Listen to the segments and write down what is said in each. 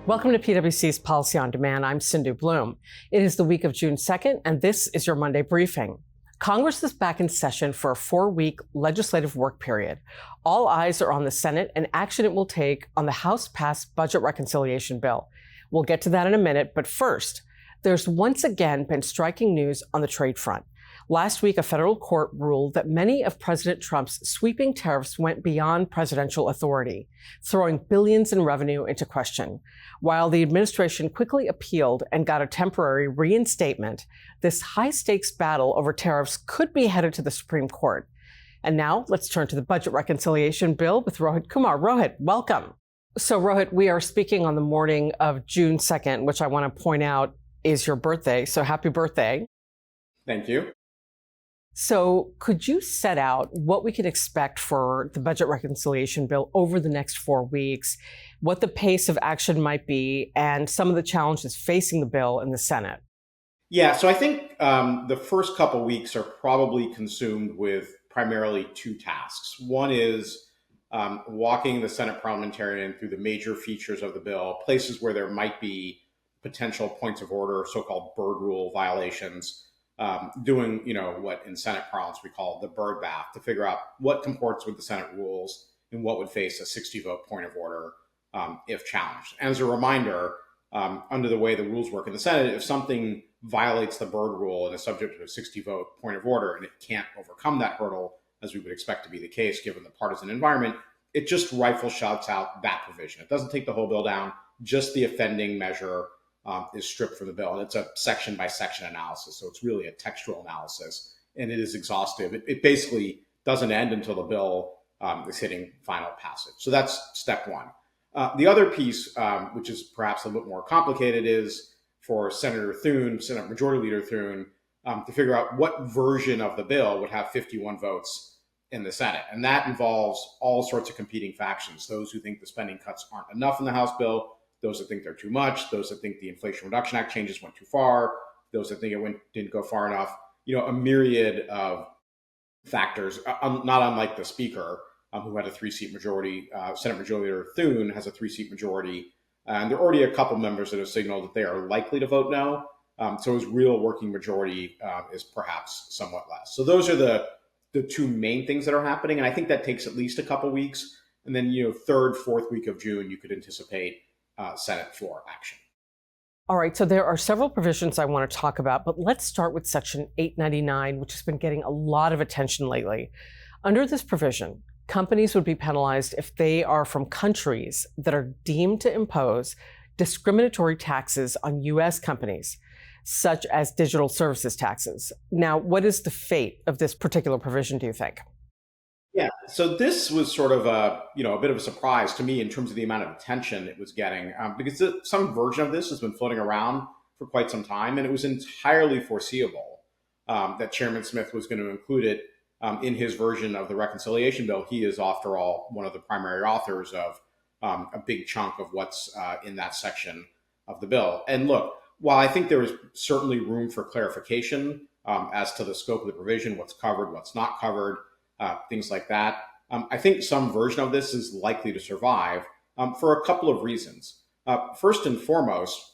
Welcome to PwC's Policy on Demand. I'm Sindhu Blume. It is the week of June 2nd, and this is your Monday briefing. Congress is back in session for a 4-week legislative work period. All eyes are on the Senate and action it will take on the House-passed budget reconciliation bill. We'll get to that in a minute, but first, there's once again been striking news on the trade front. Last week, a federal court ruled that many of President Trump's sweeping tariffs went beyond presidential authority, throwing billions in revenue into question. While the administration quickly appealed and got a temporary reinstatement, this high-stakes battle over tariffs could be headed to the Supreme Court. And now let's turn to the budget reconciliation bill with Rohit Kumar. Rohit, welcome. So Rohit, we are speaking on the morning of June 2nd, which I want to point out is your birthday. So happy birthday. Thank you. So could you set out what we can expect for the budget reconciliation bill over the next 4 weeks, what the pace of action might be, and some of the challenges facing the bill in the Senate? Yeah, so I think the first couple weeks are probably consumed with primarily two tasks. One is walking the Senate parliamentarian through the major features of the bill, places where there might be potential points of order, so-called bird rule violations, doing, what in Senate parlance we call the bird bath, to figure out what comports with the Senate rules and what would face a 60-vote point of order if challenged. And as a reminder, under the way the rules work in the Senate, if something violates the bird rule and is subject to a 60-vote point of order and it can't overcome that hurdle, as we would expect to be the case given the partisan environment, it just rifle shots out that provision. It doesn't take the whole bill down, just the offending measure is stripped from the bill. And it's a section by section analysis. So it's really a textual analysis and it is exhaustive. It basically doesn't end until the bill is hitting final passage. So that's step one. The other piece, which is perhaps a little bit more complicated, is for Senator Thune, Senate Majority Leader Thune, to figure out what version of the bill would have 51 votes in the Senate. And that involves all sorts of competing factions. Those who think the spending cuts aren't enough in the House bill, those that think they're too much, those that think the Inflation Reduction Act changes went too far, those that think it didn't go far enough, a myriad of factors, not unlike the Speaker, who had a 3-seat majority. Senate Majority Leader Thune has a 3-seat majority. And there are already a couple members that have signaled that they are likely to vote no. So his real working majority is perhaps somewhat less. So those are the two main things that are happening. And I think that takes at least a couple weeks. And then, third, fourth week of June, you could anticipate Senate floor action. All right, so there are several provisions I want to talk about, but let's start with Section 899, which has been getting a lot of attention lately. Under this provision, companies would be penalized if they are from countries that are deemed to impose discriminatory taxes on U.S. companies, such as digital services taxes. Now, what is the fate of this particular provision, do you think? Yeah, so this was sort of a bit of a surprise to me in terms of the amount of attention it was getting, because some version of this has been floating around for quite some time, and it was entirely foreseeable that Chairman Smith was going to include it in his version of the reconciliation bill. He is, after all, one of the primary authors of a big chunk of what's in that section of the bill. And look, while I think there is certainly room for clarification as to the scope of the provision, what's covered, what's not covered, things like that, I think some version of this is likely to survive for a couple of reasons. First and foremost,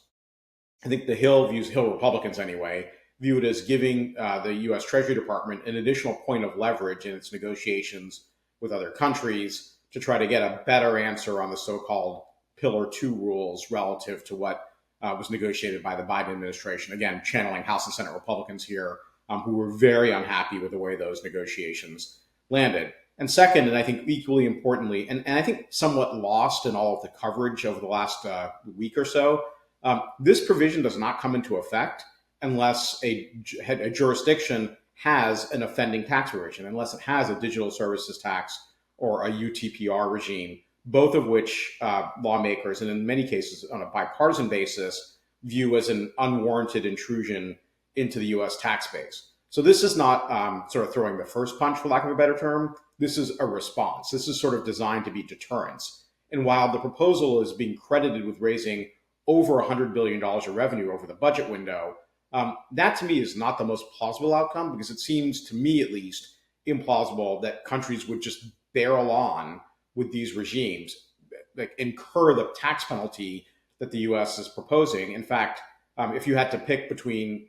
I think the Hill Republicans anyway, view it as giving the U.S. Treasury Department an additional point of leverage in its negotiations with other countries to try to get a better answer on the so-called Pillar 2 rules relative to what was negotiated by the Biden administration. Again, channeling House and Senate Republicans here, who were very unhappy with the way those negotiations landed. And second, and I think equally importantly, and I think somewhat lost in all of the coverage over the last week or so, this provision does not come into effect unless a jurisdiction has an offending tax provision, unless it has a digital services tax or a UTPR regime, both of which lawmakers, and in many cases on a bipartisan basis, view as an unwarranted intrusion into the U.S. tax base. So this is not sort of throwing the first punch, for lack of a better term. This is a response. This is sort of designed to be deterrence. And while the proposal is being credited with raising over $100 billion of revenue over the budget window, that to me is not the most plausible outcome, because it seems, to me at least, implausible that countries would just barrel on with these regimes, like incur the tax penalty that the U.S. is proposing. In fact, if you had to pick between,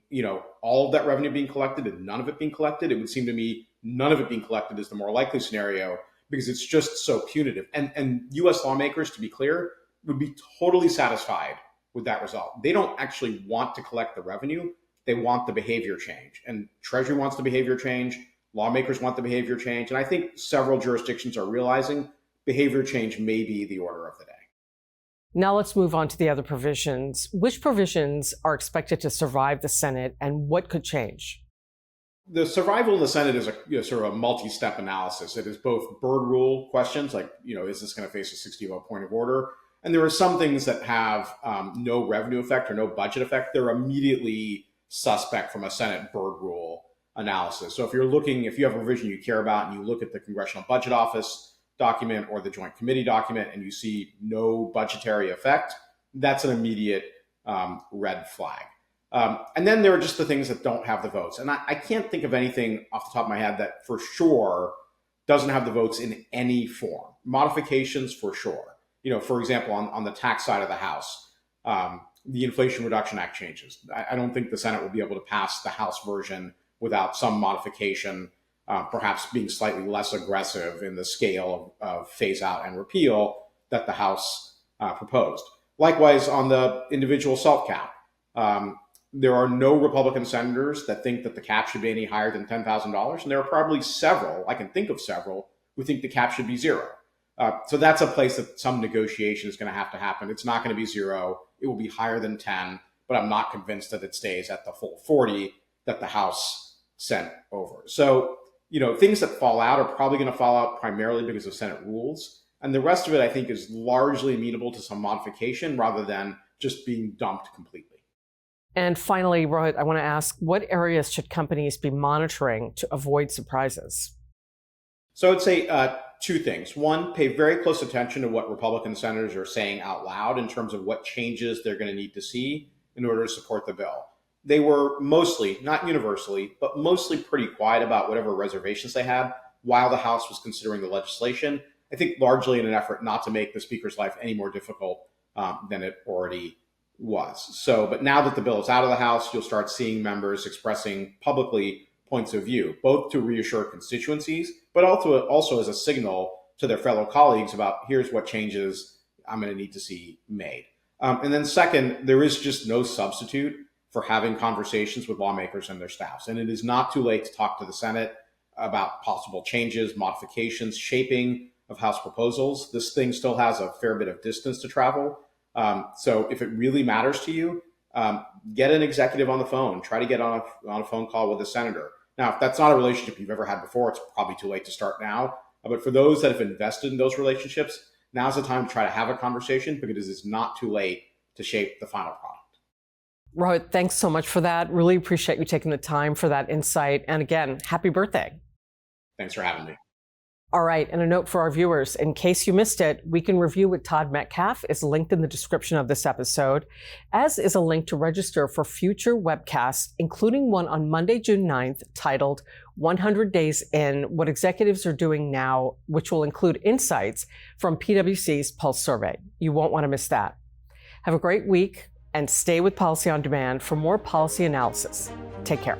all of that revenue being collected and none of it being collected, it would seem to me none of it being collected is the more likely scenario because it's just so punitive. And U.S. lawmakers, to be clear, would be totally satisfied with that result. They don't actually want to collect the revenue. They want the behavior change. And Treasury wants the behavior change. Lawmakers want the behavior change. And I think several jurisdictions are realizing behavior change may be the order of the day. Now let's move on to the other provisions. Which provisions are expected to survive the Senate and what could change? The survival of the Senate is a sort of a multi-step analysis. It is both bird rule questions, like, is this going to face a 60-vote point of order? And there are some things that have no revenue effect or no budget effect. They're immediately suspect from a Senate bird rule analysis. So if you have a provision you care about and you look at the Congressional Budget Office document or the Joint Committee document and you see no budgetary effect, that's an immediate red flag. And then there are just the things that don't have the votes. And I can't think of anything off the top of my head that for sure doesn't have the votes in any form. Modifications for sure. For example, on the tax side of the House, the Inflation Reduction Act changes. I don't think the Senate will be able to pass the House version without some modification, perhaps being slightly less aggressive in the scale of phase out and repeal that the House proposed. Likewise, on the individual SALT cap, there are no Republican senators that think that the cap should be any higher than $10,000. And there are probably several, I can think of several, who think the cap should be zero. So that's a place that some negotiation is going to happen. It's not going to be zero. It will be higher than 10, but I'm not convinced that it stays at the full 40 that the House sent over. So, things that fall out are probably going to fall out primarily because of Senate rules. And the rest of it, I think, is largely amenable to some modification rather than just being dumped completely. And finally, Rohit, I want to ask, what areas should companies be monitoring to avoid surprises? So I'd say two things. One, pay very close attention to what Republican senators are saying out loud in terms of what changes they're going to need to see in order to support the bill. They were mostly, not universally, but mostly pretty quiet about whatever reservations they had while the House was considering the legislation. I think largely in an effort not to make the Speaker's life any more difficult than it already was. But now that the bill is out of the House, you'll start seeing members expressing publicly points of view, both to reassure constituencies, but also as a signal to their fellow colleagues about here's what changes I'm going to need to see made. And then second, there is just no substitute for having conversations with lawmakers and their staffs. And it is not too late to talk to the Senate about possible changes, modifications, shaping of House proposals. This thing still has a fair bit of distance to travel. So if it really matters to you, get an executive on the phone. Try to get on a phone call with a senator. Now, if that's not a relationship you've ever had before, it's probably too late to start now. But for those that have invested in those relationships, now's the time to try to have a conversation because it's not too late to shape the final product. Rohit, thanks so much for that. Really appreciate you taking the time for that insight. And again, happy birthday. Thanks for having me. All right, and a note for our viewers, in case you missed it, Week in Review with Todd Metcalf is linked in the description of this episode, as is a link to register for future webcasts, including one on Monday, June 9th, titled 100 Days In, What Executives Are Doing Now, which will include insights from PwC's Pulse Survey. You won't want to miss that. Have a great week, and stay with Policy on Demand for more policy analysis. Take care.